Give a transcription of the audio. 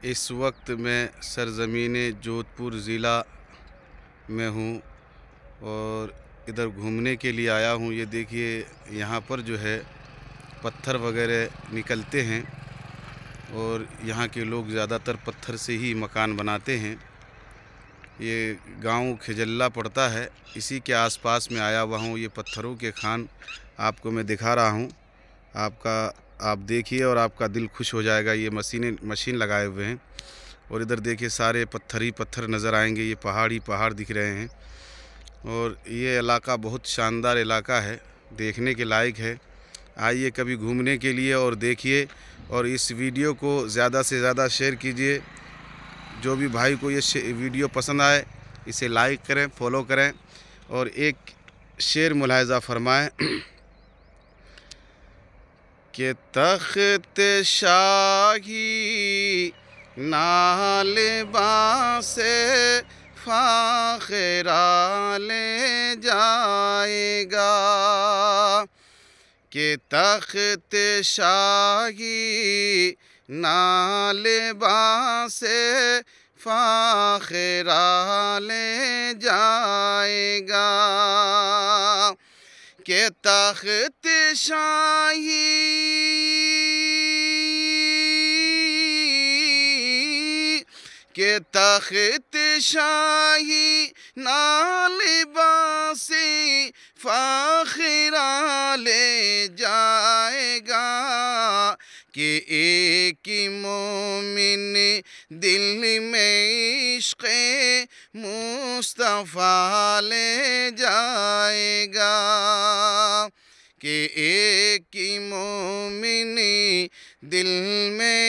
इस वक्त मैं सरज़मीन जोधपुर ज़िला में हूँ और इधर घूमने के लिए आया हूँ। ये देखिए, यहाँ पर जो है पत्थर वगैरह निकलते हैं और यहाँ के लोग ज़्यादातर पत्थर से ही मकान बनाते हैं। ये गांव खिजल्ला पड़ता है, इसी के आसपास में आया हुआ हूँ। ये पत्थरों के खान आपको मैं दिखा रहा हूँ। आप देखिए और आपका दिल खुश हो जाएगा। ये मशीन लगाए हुए हैं और इधर देखिए सारे पत्थर ही पत्थर नज़र आएंगे। ये पहाड़ ही पहाड़ दिख रहे हैं और ये इलाका बहुत शानदार इलाका है, देखने के लायक है। आइए कभी घूमने के लिए और देखिए, और इस वीडियो को ज़्यादा से ज़्यादा शेयर कीजिए। जो भी भाई को ये वीडियो पसंद आए इसे लाइक करें, फॉलो करें और एक शेर मुलाहिज़ा फरमाएं कि तख्त शाही नालिबा से फ़ाख़िरा ले जाएगा, कि तख्त शाही नालिबा से फ़ाख़िरा ले जाएगा, के तख्त शाही के तख्त शाही नालिबा से फ़ाख़िरा ले जाएगा, कि एक मोमिन दिल में इश्क़े मुस्तफ़ा ले जाएगा, कि एक मोमिन दिल में